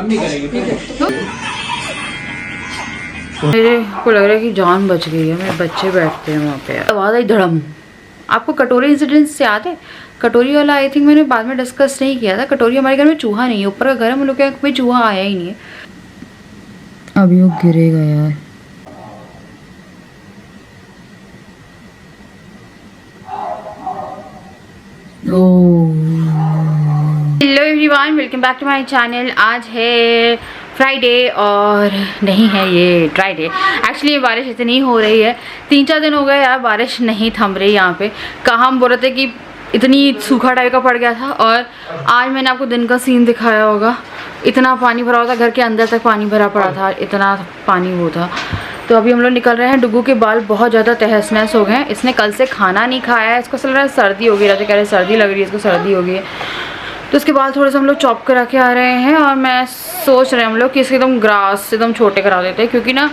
अब नहीं करेंगे, ठीक है? मेरे को लग रहा है कि जान बच गई है। मेरे बच्चे बैठते हैं वहाँ पे, आवाज़ आई धड़म। आपको कटोरी इंसिडेंट से याद है? कटोरी वाला आई थिंक मैंने बाद में डिस्कस नहीं किया था। कटोरी हमारे घर में चूहा नहीं है, ऊपर का घर है, हम लोग के यहाँ कोई चूहा आया ही नहीं है। अभी वो गिरेगा यार। Hello everyone, welcome back to my channel. आज है फ्राइडे और नहीं है ये फ्राइडे। एक्चुअली बारिश इतनी हो रही है, 3-4 दिन हो गए यार, बारिश नहीं थम रही यहाँ पे। कहाँ हम बोल रहे थे कि इतनी सूखा टाइप का पड़ गया था, और आज मैंने आपको दिन का सीन दिखाया होगा। इतना पानी भरा हुआ था, घर के अंदर तक पानी भरा पड़ा था, इतना पानी वो था। तो अभी हम लोग निकल रहे हैं। डुगू के बाल बहुत ज़्यादा तहस नहस हो गए हैं। इसने कल से खाना नहीं खाया है, इसको लग रहा है सर्दी हो गई। राजा कह रहे सर्दी लग रही है, इसको सर्दी हो गई है। तो इसके बाल थोड़े से हम लोग चॉप करा के आ रहे हैं, और मैं सोच रहे हैं हम लोग कि इसके एकदम ग्रास एकदम छोटे करा देते हैं, क्योंकि ना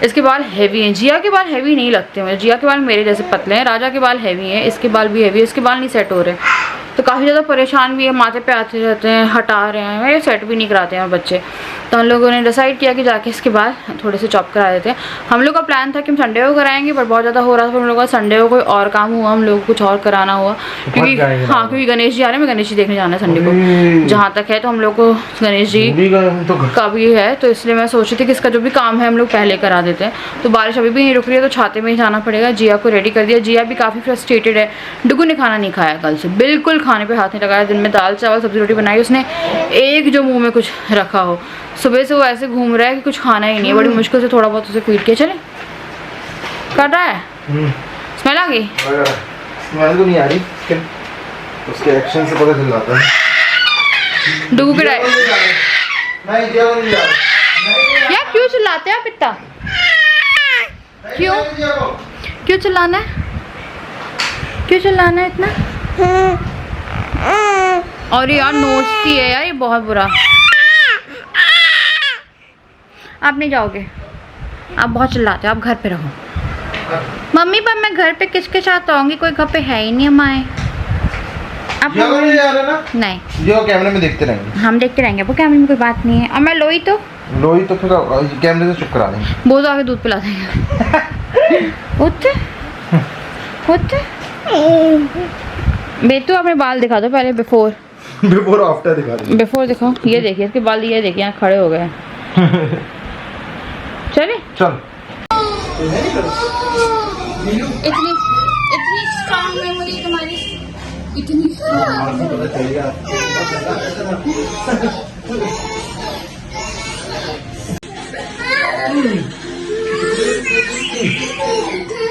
इसके बाल हैवी हैं। जिया के बाल हैवी नहीं लगते मुझे, जिया के बाल मेरे जैसे पतले हैं। राजा के बाल हैवी हैं, इसके बाल भी हैवी है, इसके बाल नहीं सेट हो रहे। तो काफ़ी ज़्यादा परेशान भी है, माथे पे आते रहते हैं, हटा रहे हैं, मेरे सेट भी नहीं कराते हैं बच्चे। तो हम लोगों ने डिसाइड किया कि जाके इसके बाल थोड़े से चॉप करा देते हैं। हम लोग का प्लान था कि हम संडे को कराएंगे, पर बहुत ज़्यादा हो रहा था। फिर हम लोग का संडे को कोई और काम हुआ, हम लोग को कुछ और कराना हुआ, क्योंकि हाँ, क्योंकि गणेश जी आ रहे हैं। मैं गणेश जी देखने जाना है संडे को, जहाँ तक है। तो हम लोग को गणेश जी का भी है, तो इसलिए मैं सोच रही थी कि इसका जो भी काम है हम लोग पहले करा देते हैं। तो बारिश अभी भी नहीं रुक रही है, तो छाते में ही जाना पड़ेगा। जिया को रेडी कर दिया, जिया भी काफ़ी फ्रस्ट्रेटेड है। डुगू ने खाना नहीं खाया कल से, बिल्कुल खाने पे हाथ नहीं लगाया। दिन में दाल चावल सब्जी रोटी बनाई उसने, एक जो मुंह में कुछ रखा हो। सुबह से वो ऐसे घूम रहा है कि कुछ खाना ही नहीं है। बड़ी मुश्किल से थोड़ा बहुत उसे फीड किया। चले कर रहा है, स्मेल आ गई? स्मेल तो नहीं आ रही, उसके एक्शन से पता चल जाता है। डुगू के यार क्यों चिल्लाते हैं पिता? क्यों चिल्लाना है? क्यों चिल्लाना है इतना? और यार नोचती है यार, ये बहुत बुरा। आप नहीं जाओगे, आप बहुत चिल्लाते हो, आप घर पे रहो। मम्मी पर मैं घर पे किसके साथ आऊंगी? कोई घर पे है ही नहीं हमारे। आप नहीं जा रहा ना? नहीं, जो कैमरे में देखते रहेंगे, हम देखते रहेंगे, वो कैमरे में कोई बात नहीं है। और मैं लोई तो फिर कैमरे से चुप करा देंगे। बहुत आगे दूध पिला देंगे। उठते उठते बेटू, अपने बाल दिखा दो पहले, बिफोर आफ्टर दिखा दो। बिफोर दिखाओ। ये देखिए इसके बाल, ये देखिए यहाँ खड़े हो गए। चले चल। इतनी स्ट्रांग मेमोरी तुम्हारी, इतनी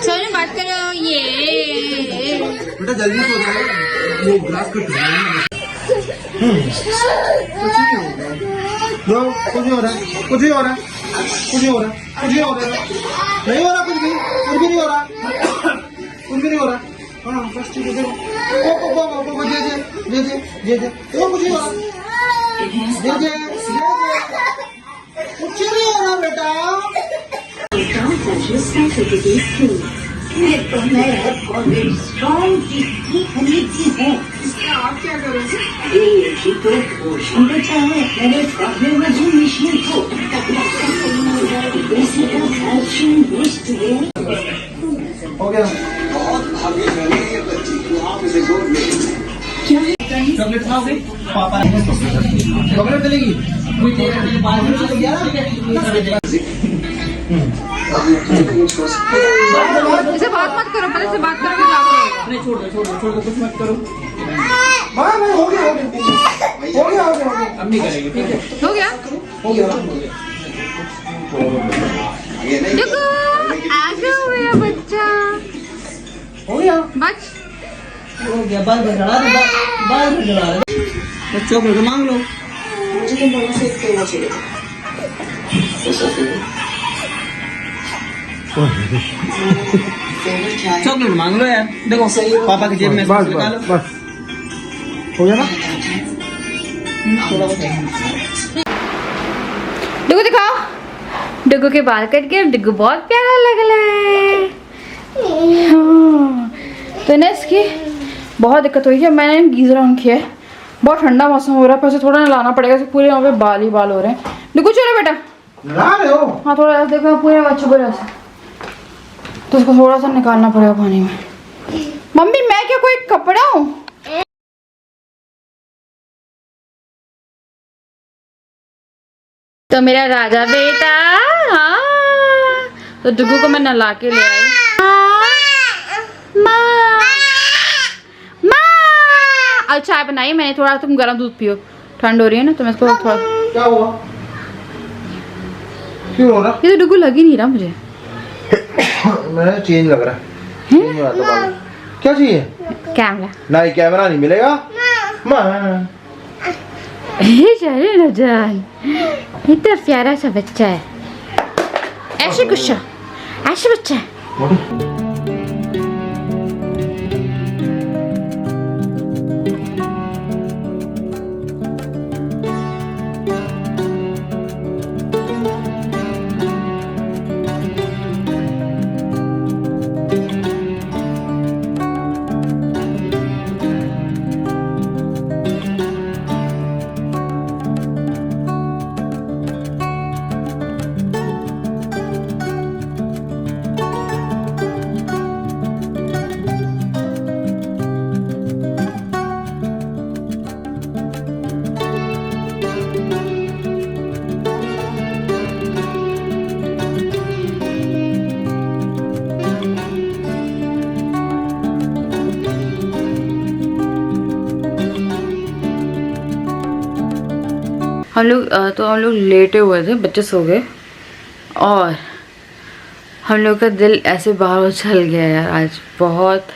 चलो बात करो। ये बेटा जल्दी सो जाओ, वो ग्लास कट रहा है। कुछ नहीं हो रहा, कुछ नहीं हो रहा, कुछ नहीं हो रहा, कुछ नहीं हो रहा, नहीं हो रहा, कुछ भी नहीं हो रहा, कुछ भी नहीं हो रहा। हाँ बस ठीक है, दे कुछ नहीं हो रहा, दे कुछ नहीं हो रहा बेटा। आप क्या करोगे? हो गया। चॉकलेट खाओगे? पापा चॉकलेट चलेगी? इसे बात मत करो, पहले से बात करोगे जाके। नहीं, छोड़ दो, कुछ मत करो। हो गया। अब नहीं करेंगे, ठीक है? हो गया। देखो आ गया मेरा बच्चा, हो गया। बच हो गया। बाल भगड़ा दो, तो चॉकलेट मांग लो। मुझे तो बड़ा से खेलना चाहिए। चॉकलेट मांग लो यार। देखो पापा की जेब में निकालो। बस हो गया ना? डुगू दिखाओ। डुगू के बाल कट गए, डुगू बहुत प्यारा लग रहा है। हाँ। तो ना इसकी बहुत दिक्कत हुई है। मैंने गीजर ऑन किया है, बहुत ठंडा मौसम हो रहा है, पैसे थोड़ा नहलाना पड़ेगा, पूरे वहाँ पे बाल ही बाल हो रहे हैं। देखो चलो बेटा नहा रहे हो? हाँ थोड़ा देखो पूरे बच्चों को ऐसे, तो उसको थोड़ा सा निकालना पड़ेगा पानी में। मम्मी मैं क्या कोई कपड़ा हूँ? तो मेरा राजा बेटा, हाँ तो डुगू को मैं नहला के ले आई। और चाय बनाई मैंने, थोड़ा तुम गर्म दूध पियो, ठंड हो रही है ना, तो मैं इसको थोड़ा। क्या हुआ? क्यों हो रहा? ये तो डुगू लग ही नहीं रहा मुझे। मैं चेंज लग रहा है। नहीं आता बाल। क्या चाहिए? कैमरा। नहीं कैमरा नहीं मिलेगा। चले ना जान, इतना प्यारा सा बच्चा है, ऐसे गुस्सा ऐसे बच्चा है। हम लोग लेटे हुए थे, बच्चे सो गए और हम लोग का दिल ऐसे बाहर उछल गया यार। आज बहुत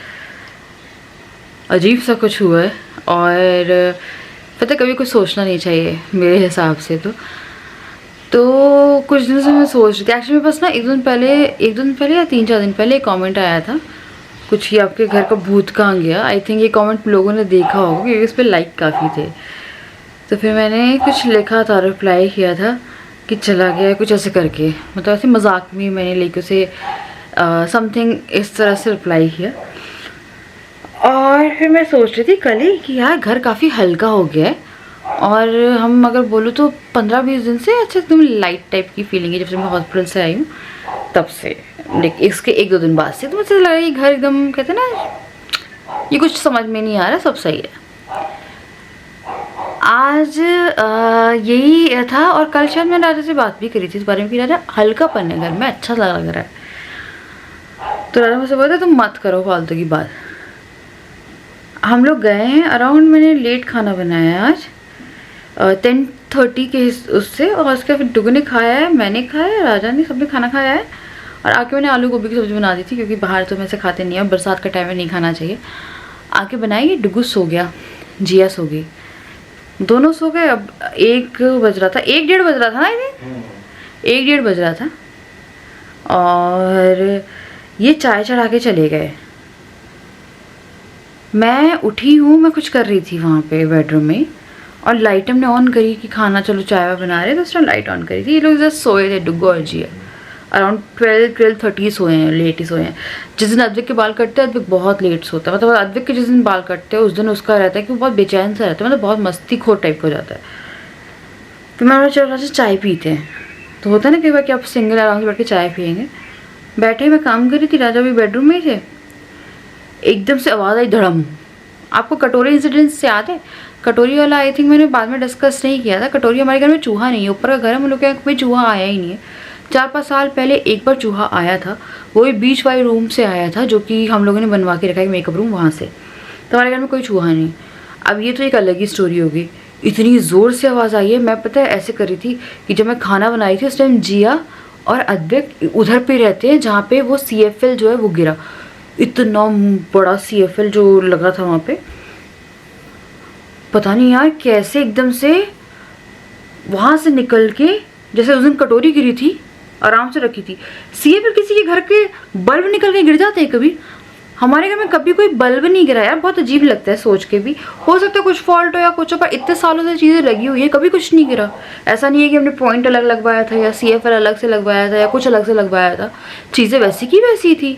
अजीब सा कुछ हुआ है और पता कभी कुछ सोचना नहीं चाहिए मेरे हिसाब से। तो कुछ दिनों से मैं सोच रही थी एक्चुअली, मेरे पास ना एक दिन पहले या 3-4 दिन पहले एक कमेंट आया था कुछ, ये आपके घर का भूत कहाँ गया। आई थिंक ये कमेंट लोगों ने देखा होगा क्योंकि इस पर लाइक काफ़ी थे। तो फिर मैंने कुछ लिखा था, रिप्लाई किया था कि चला गया कुछ ऐसे करके, मतलब ऐसे मजाक में मैंने लेके उसे समथिंग इस तरह से रिप्लाई किया। और फिर मैं सोच रही थी कल ही कि यार घर काफ़ी हल्का हो गया है और हम अगर बोलूँ तो 15-20 दिन से अच्छा एकदम लाइट टाइप की फीलिंग है जब से मैं हॉस्पिटल से आई हूँ तब से। लेकिन इसके 1-2 दिन बाद से तो मुझे लगा कि घर एकदम कहते ना ये कुछ समझ में नहीं आ रहा, सब सही है। आज यही था और कल शायद मैंने राजा से बात भी करी थी इस बारे में कि राजा हल्कापन है घर में, अच्छा लग रहा है। तो राजा मुझसे बोलता तुम मत करो फालतू की बात। हम लोग गए हैं अराउंड, मैंने लेट खाना बनाया है आज 10:30 के उससे, और उसके फिर डुगू ने खाया है, मैंने खाया है, राजा ने, सबने खाना खाया है। और आके मैंने आलू गोभी की सब्ज़ी बना दी थी क्योंकि बाहर तो मैं से खाते नहीं है, बरसात का टाइम में नहीं खाना चाहिए। आके बनाई, डुगू सो गया, जिया सो गई, दोनों सो गए। अब 1 बज रहा था, 1-1:30 बज रहा था ना, 1-1:30 बज रहा था और ये चाय चढ़ा के चले गए। मैं उठी हूँ, मैं कुछ कर रही थी वहाँ पे बेडरूम में और लाइट हमने ऑन करी कि खाना चलो चाय बना रहे, तो उस टाइम लाइट ऑन करी थी। ये लोग जस्ट सोए थे, डुगू और जिया अराउंड 12-12:30 सोए हैं, लेट ही सोए हैं। जिस दिन अद्विक के बाल कटते हैं अद्विक बहुत लेट सोता है, मतलब अद्विक के जिस दिन बाल कटते हैं उस दिन उसका रहता है कि वो बहुत बेचैन सा रहता है, मतलब बहुत मस्तीखोर टाइप हो जाता है। तो मैं चलो चाय पीते हैं, तो होता है ना कई बार कि आप सिंगल आराम से बैठ के चाय पियेंगे। बैठे मैं काम कर रही थी, राजा भी बेडरूम में ही थे, एकदम से आवाज़ आई धड़म। आपको कटोरी इंसिडेंट से याद है? कटोरी वाला आई थिंक मैंने बाद में डिस्कस नहीं किया था। कटोरी हमारे घर में चूहा नहीं है, ऊपर का घर है, हम लोग के यहाँ कोई चूहा आया ही नहीं है। 4-5 साल पहले एक बार चूहा आया था, वो भी बीच वाले रूम से आया था जो कि हम लोगों ने बनवा के रखा है मेकअप रूम, वहाँ से। तो हमारे घर में कोई चूहा नहीं। अब ये तो एक अलग ही स्टोरी होगी। इतनी ज़ोर से आवाज़ आई है, मैं पता है ऐसे कर रही थी कि जब मैं खाना बनाई थी उस टाइम जिया और अद्विक उधर पे रहते हैं जहाँ पे वो CFL जो है वो गिरा, इतना बड़ा CFL जो लगा था वहाँ पे। पता नहीं यार कैसे एकदम से वहाँ से निकल के, जैसे उस दिन कटोरी गिरी थी आराम से रखी थी, CFL किसी के घर के बल्ब निकल के गिर जाते हैं कभी। हमारे घर में कभी कोई बल्ब नहीं गिरा यार, बहुत अजीब लगता है सोच के भी। हो सकता है कुछ फॉल्ट हो या कुछ हो, पर इतने सालों से चीज़ें लगी हुई है कभी कुछ नहीं गिरा। ऐसा नहीं है कि हमने पॉइंट अलग लगवाया था या CFL अलग से लगवाया था या कुछ अलग से लगवाया था, चीज़ें वैसी की वैसी थी।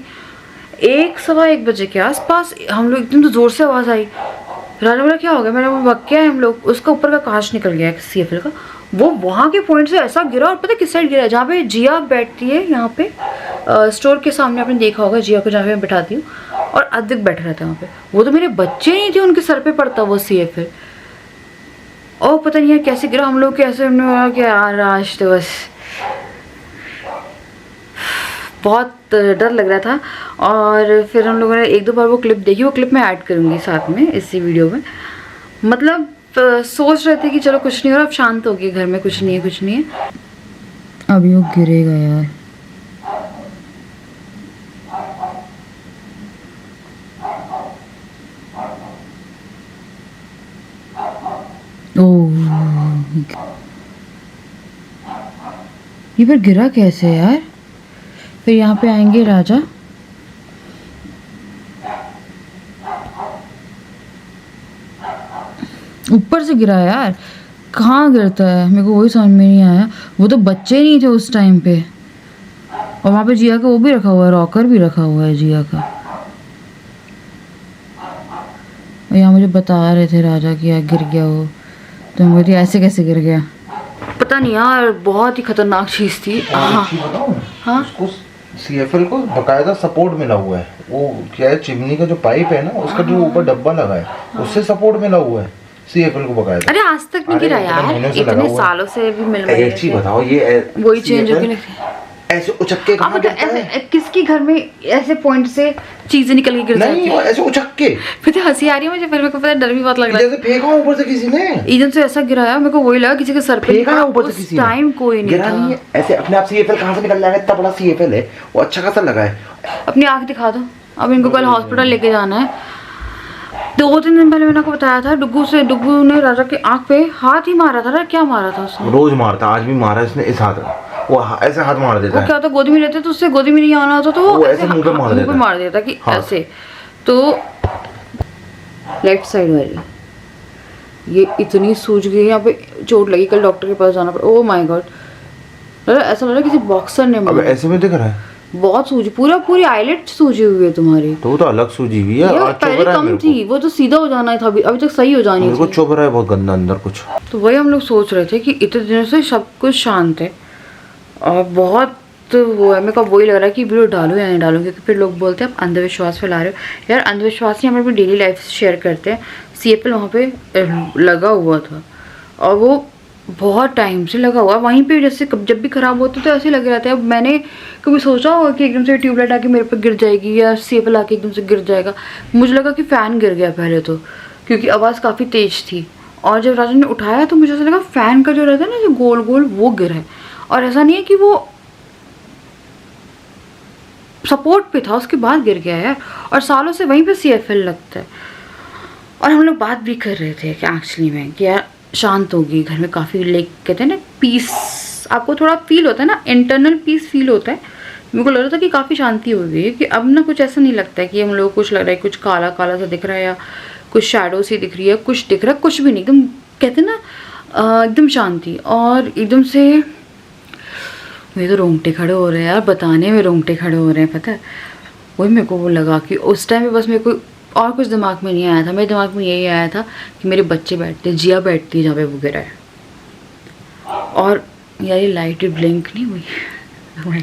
1-1:15 बजे के आसपास हम लोग एकदम तो ज़ोर से आवाज़ आई, राजा बोला क्या हो गया, मैंने वो बक्या है हम लोग, उसका ऊपर का कांच निकल गया है CFL का, वो वहाँ के पॉइंट से ऐसा गिरा। और पता है किस साइड गिरा, जहाँ पे जिया बैठती है यहाँ पे स्टोर के सामने, आपने देखा होगा जिया को जहाँ पे मैं बिठाती हूँ, और अधिक बैठा रहता है वहाँ पे। वो तो मेरे बच्चे नहीं थे, उनके सर पे पड़ता वो CFL। और पता नहीं है कैसे गिरा, हम लोग कैसे, हमने बोला कि यार आज तो बस बहुत डर लग रहा था। और फिर हम लोगों ने 1-2 बार वो क्लिप देखी, वो क्लिप मैं ऐड करूँगी साथ में इसी वीडियो में। मतलब सोच रहे थे कि चलो कुछ नहीं हो रहा, अब शांत हो गई, घर में कुछ नहीं है, कुछ नहीं है। अभी वो गिरेगा यार। ओह ये पर गिरा कैसे यार। फिर यहाँ पे आएंगे राजा, ऊपर से गिरा यार, कहाँ गिरता है, मेरे को वही समझ में नहीं आया। वो तो बच्चे नहीं थे उस टाइम पे, और वहाँ पे जिया का वो भी रखा हुआ है, रॉकर भी रखा हुआ है जिया का। और यहाँ मुझे बता रहे थे राजा कि यार गिर गया वो, तो मुझे ऐसे कैसे गिर गया पता नहीं यार, बहुत ही खतरनाक चीज़ थी। हाँ उसको CFL को बकायदा सपोर्ट मिला हुआ है। वो क्या है, चिमनी का जो पाइप है ना, उसका जो ऊपर डब्बा लगा है, उससे सपोर्ट मिला हुआ है CFL को बकायदा। अरे आज तक नहीं गिरा यार, इतने सालों से भी मिल रहा है। एक चीज बताओ, ये वही चेंज होके लगता है ऐसे उचक के कहाँ गिरता है? किसकी घर में ऐसे पॉइंट से चीजें निकल के गिर जाती नहीं, है? ऐसे उचक के। फिर तो हंसी आ रही है मुझे, फिर मेरे को पता है डर भी बहुत लग रहा है। जैसे फेंका ऊपर से किसी ने, एकदम से ऐसा गिराया, मेरे को वही लगा किसी के सर पे फेंका ऊपर से किसी ने। टाइम कोई नहीं गिरा नहीं है, ऐसे अपने आप CFL कहाँ से निकल जाएगा, इतना बड़ा CFL है, वो अच्छा खासा लगा है। अपनी आँख दिखा दो, अब इनको कल हॉस्पिटल लेके जाना है। 2-3 दिन पहले मैंने आपको बताया था, डुग्गू ने राजा की आँख पे हाथ ही मारा था ना, क्या मारा था उसने? रोज मारता, आज भी मारा इसने इस हाथ में, वो ऐसे हाथ मार देता है। क्या होता, गोदी में लेते तो उससे गोदी में नहीं आना होता, तो वो ऐसे मुंह पे मार देता कि ऐसे। तो लेफ्ट साइड वाली ये इतनी सूज गई, यहाँ पे चोट लगी, कल डॉक्टर के पास जाना पड़ा। ओह माय गॉड, ऐसा लग रहा है किसी बॉक्सर ने मारा। ऐसे में दिख रहा है बहुत सूजी, पूरी आईलेट सूजी हुई है तुम्हारी। तो वो तो अलग सूजी हुई है, ये पहले कम थी, वो तो सीधा हो जाना था, अभी तक सही हो जानी थी। चुभ रहा है बहुत गंदा अंदर कुछ। तो वही हम लोग सोच रहे थे कि इतने दिनों से सब कुछ शांत है और बहुत वो है। मेरे को वही लग रहा है कि वीडियो डालूं या नहीं डालूं, क्योंकि फिर लोग बोलते हैं आप अंधविश्वास फैला रहे हो। यार अंधविश्वास नहीं, हम अपनी डेली लाइफ शेयर करते हैं। CFL वहाँ पे लगा हुआ था और वो बहुत टाइम से लगा हुआ वहीं पे, जैसे जब भी खराब होता तो ऐसे लग रहा था। अब मैंने कभी सोचा होगा कि एकदम से ट्यूबलाइट आके मेरे पर गिर जाएगी या CFL आके एकदम से गिर जाएगा। मुझे लगा कि फ़ैन गिर गया पहले तो, क्योंकि आवाज़ काफ़ी तेज थी। और जब राजा ने उठाया तो मुझे ऐसा लगा फ़ैन का जो रहता है ना, जो गोल गोल, वो गिरा है। और ऐसा नहीं है कि वो सपोर्ट पे था उसके बाद गिर गया है। और सालों से वहीं पे CFL लगता है। और हम लोग बात भी कर रहे थे कि एक्चुअली में कि यार शांत होगी घर में, काफ़ी लाइक कहते हैं ना पीस, आपको थोड़ा फील होता है ना, इंटरनल पीस फील होता है। मेरे को लग रहा था कि काफ़ी शांति हो गई है, कि अब ना कुछ ऐसा नहीं लगता है कि हम लोग कुछ लग रहा है, कुछ काला काला सा दिख रहा है या कुछ शैडो सी दिख रही है, कुछ दिख रहा है, कुछ भी नहीं, एकदम कहते हैं ना एकदम शांति। और एकदम से मेरे तो रोंगटे खड़े हो रहे हैं यार, बताने में रोंगटे खड़े हो रहे हैं, पता है। वही मेरे को वो लगा कि उस टाइम में बस मेरे को और कुछ दिमाग में नहीं आया था, मेरे दिमाग में यही आया था कि मेरे बच्चे बैठते, जिया बैठती है जहाँ पे वो गिरा है। और यार ये लाइट ब्लिंक नहीं हुई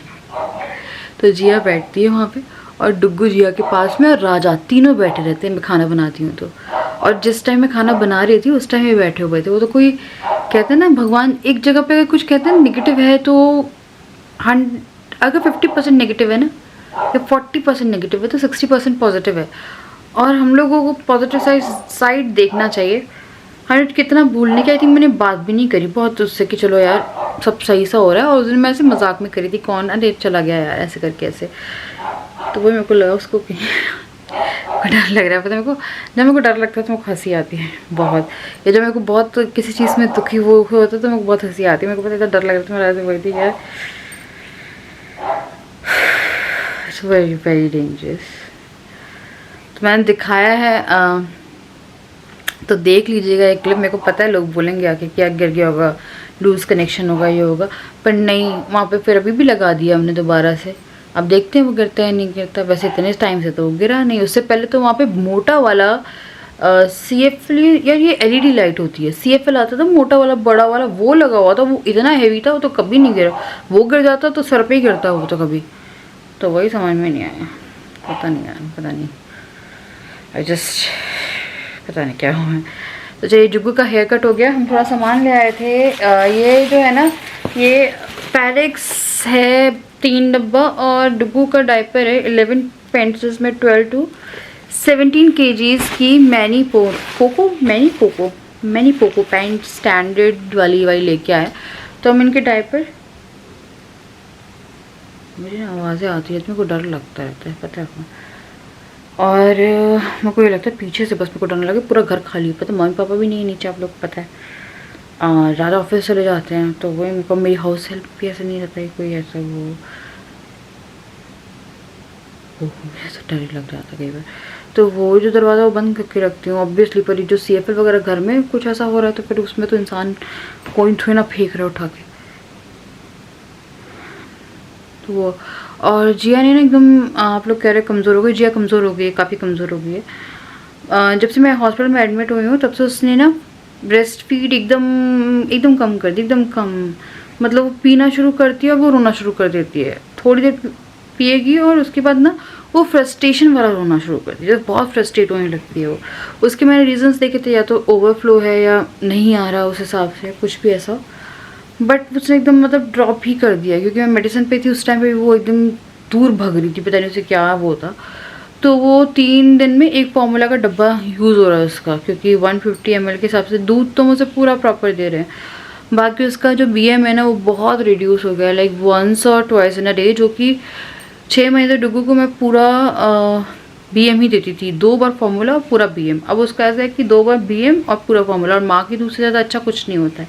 तो जिया बैठती है वहाँ पे, और डुग्गू जिया के पास में, और राजा, तीनों बैठे रहते हैं मैं खाना बनाती हूँ तो। और जिस टाइम मैं खाना बना रही थी उस टाइम ये बैठे हुए थे। वो तो कोई कहते हैं ना, भगवान एक जगह पे अगर कुछ कहते हैं निगेटिव है तो अगर 50% नेगेटिव है ना, या 40% नेगेटिव है तो 60% पॉजिटिव है। और हम लोगों को पॉजिटिव साइड देखना चाहिए। 100 कितना भूलने की, आई थिंक मैंने बात भी नहीं करी बहुत उससे कि चलो यार सब सही सा हो रहा है। और उस दिन मैं ऐसे मजाक में करी थी, कौन अरे चला गया यार ऐसे करके ऐसे। तो वो मेरे को लगा उसको कि डर लग रहा है। पता है मेरे को, जब मेरे को डर लगता है तो मेरे को हंसी आती है बहुत, या जब मेरे को बहुत किसी चीज़ में दुखी वो होता है तो मेरे को बहुत हंसी आती है। मेरे को पता है डर लग रहा था, मैं ऐसे बोलती यार इट्स वेरी वेरी डेंजरस। तो मैंने दिखाया है तो देख लीजिएगा एक क्लिप। मेरे को पता है लोग बोलेंगे आके क्या गिर गया होगा, लूज़ कनेक्शन होगा, ये होगा, पर नहीं, वहाँ पे फिर अभी भी लगा दिया हमने दोबारा से। अब देखते हैं वो गिरता है नहीं गिरता। वैसे इतने टाइम से तो वो गिरा नहीं, उससे पहले तो वहाँ पे मोटा वाला CFL यार ये LED लाइट होती है। CFL आता था मोटा वाला बड़ा वाला, वो लगा हुआ था, वो इतना हैवी था, वो तो कभी नहीं गिरा। वो गिर जाता तो सर पे ही गिरता वो तो कभी। तो वही समझ में नहीं आया, पता नहीं आई जस्ट पता नहीं क्या हुआ है। तो चलिए जुग्गू का हेयर कट हो गया। हम थोड़ा सामान ले आए थे। ये जो है ना, ये पैरेक्स है 3 डब्बा, और डुग्गू का डायपर है 11 पैंट्स, जिसमें 12 to 17 kgs की मैनी पोको पैंट स्टैंडर्ड वाली लेके आए। तो हम इनके डायपर, मुझे आवाज़ें आती है तो मेरे को डर लगता रहता है, पता है आपको। और मेरे को ये लगता है पीछे से बस मेरे को डर लगे, पूरा घर खाली है, पता मम्मी पापा भी नहीं है नीचे, आप लोग को पता है। ज़्यादा ऑफिस चले जाते हैं तो वही मेरे को, मेरी हाउस हेल्प भी ऐसा नहीं रहता है कोई ऐसा, वो ऐसा डर ही लग जाता कई बार। तो वो जो दरवाज़ा वो बंद करके रखती हूँ ऑब्वियसली, पर जो CFL वगैरह घर में कुछ ऐसा हो रहा है तो फिर उसमें तो इंसान कोई थोड़ी ना फेंक रहा उठा के। तो वो, और जिया ने ना एकदम, आप लोग कह रहे कमज़ोर हो गई, जिया कमज़ोर हो गई है, काफ़ी कमज़ोर हो गई है। जब से मैं हॉस्पिटल में एडमिट हुई हूँ तब से उसने ना ब्रेस्ट फीड एकदम कम कर दी, एकदम कम। मतलब वो पीना शुरू करती है और वो रोना शुरू कर देती है। थोड़ी देर पिएगी और उसके बाद ना वो फ्रस्ट्रेशन वाला रोना शुरू करती है, बहुत फ्रस्ट्रेट होने लगती है वो। उसके मैंने रीजंस देखे थे, या तो ओवरफ्लो है या नहीं आ रहा उस हिसाब से, कुछ भी ऐसा। बट उसने एकदम मतलब ड्रॉप ही कर दिया, क्योंकि मैं मेडिसिन पे थी उस टाइम पे, वो एकदम दूर भाग रही थी, पता नहीं उसे क्या वो था। तो वो 3 दिन में एक फॉर्मूला का डब्बा यूज़ हो रहा है उसका, क्योंकि 150 ml के हिसाब से दूध तो मुझे पूरा प्रॉपर दे रहे हैं। बाकी उसका जो BM है ना वो बहुत रिड्यूस हो गया, लाइक 1 और 2 इन अ डे, जो कि 6 महीने डुग्गू को मैं पूरा BM ही देती थी, 2 बार फॉर्मूला और पूरा BM। अब उसका ऐसा है कि 2 बार BM और पूरा फॉर्मूला, और माँ की दूध से ज़्यादा अच्छा कुछ नहीं होता है।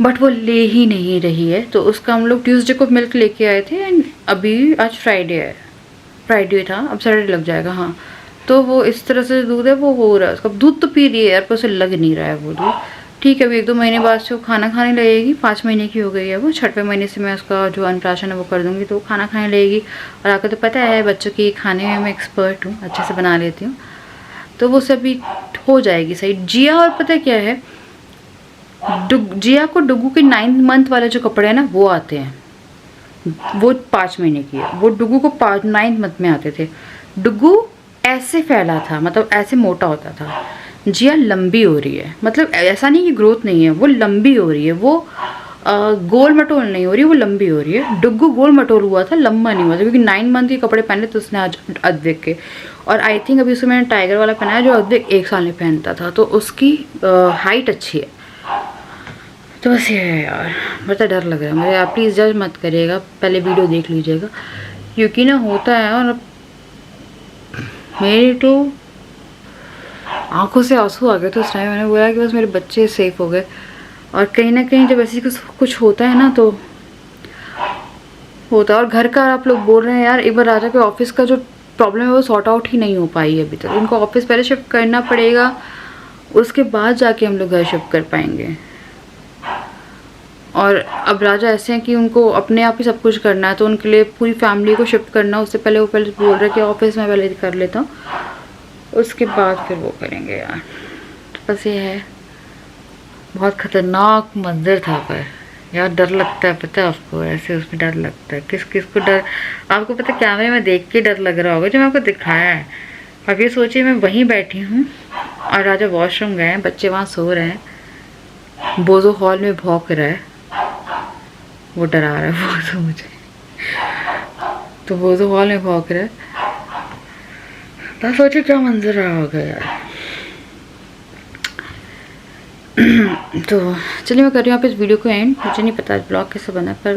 बट वो ले ही नहीं रही है, तो उसका हम लोग ट्यूसडे को मिल्क लेके आए थे, एंड अभी आज फ्राइडे था, अब सैटरडे लग जाएगा। हाँ, तो वो इस तरह से दूध है वो हो रहा है उसका। दूध तो पी रही है यार, पर उसे लग नहीं रहा है वो दूध। ठीक है, अभी 1-2 महीने बाद से वो खाना खाने लगेगी। 5 महीने की हो गई है वो, 6वें महीने से मैं उसका जो अन्नप्राशन है वो कर दूँगी, तो वो खाना खाने लगेगी। और आपको तो पता है बच्चों के खाने में मैं एक्सपर्ट हूँ, अच्छे से बना लेती हूँ, तो वो सभी हो जाएगी सही। जिया, और पता क्या है, जिया को डुग्गू के 9th मंथ वाले जो कपड़े हैं ना वो आते हैं, वो 5 महीने की है। वो डुग्गू को 9th मंथ में आते थे। डुग्गू ऐसे फैला था, मतलब ऐसे मोटा होता था। जिया लंबी हो रही है, मतलब ऐसा नहीं कि ग्रोथ नहीं है, वो लंबी हो रही है। वो गोल मटोल नहीं हो रही, वो लंबी हो रही है। डुग्गू गोल मटोल हुआ था, लंबा नहीं हुआ था, क्योंकि 9 मंथ के कपड़े पहने तो उसने आज अद्विक के। और आई थिंक अभी उसमें मैंने टाइगर वाला पहना है जो अद्विक 1 साल में पहनता था, तो उसकी हाइट अच्छी है। तो बस ये है यार, बड़ा डर लग रहा है मुझे। आप प्लीज़ जज मत करिएगा, पहले वीडियो देख लीजिएगा, क्योंकि ना होता है। और मेरी तो आंखों से आंसू आ गए थे उस टाइम। मैंने बोला कि बस मेरे बच्चे सेफ हो गए। और कहीं ना कहीं जब ऐसी कुछ होता है ना तो होता है। और घर का आप लोग बोल रहे हैं यार, एक बार राजा के ऑफिस का जो प्रॉब्लम है वो सॉर्ट आउट ही नहीं हो पाई अभी तक। उनको ऑफिस पहले शिफ्ट करना पड़ेगा, उसके बाद जाके हम लोग घर शिफ्ट कर पाएंगे। और अब राजा ऐसे हैं कि उनको अपने आप ही सब कुछ करना है, तो उनके लिए पूरी फैमिली को शिफ्ट करना, उससे पहले वो पहले बोल रहे कि ऑफिस में पहले कर लेता हूँ, उसके बाद फिर वो करेंगे यार। तो बस ये है, बहुत ख़तरनाक मंजर था पर यार डर लगता है, पता है आपको, ऐसे उसमें डर लगता है। किस को डर, आपको पता है कैमरे में देख के डर लग रहा होगा जो मैं आपको दिखाया है। अब ये सोचिए मैं वहीं बैठी हूँ और राजा वॉशरूम गए हैं, बच्चे वहाँ सो रहे हैं, बोझो हॉल में भौंक रहा है, वो डरा रहा है बोझो मुझे, तो बोझो हॉल में भौंक रहा है। तो सोचिए क्या मंजर रहा होगा यार। तो चलिए मैं कर रही हूँ आप इस वीडियो को एंड। मुझे नहीं पता ब्लॉग कैसे बना, पर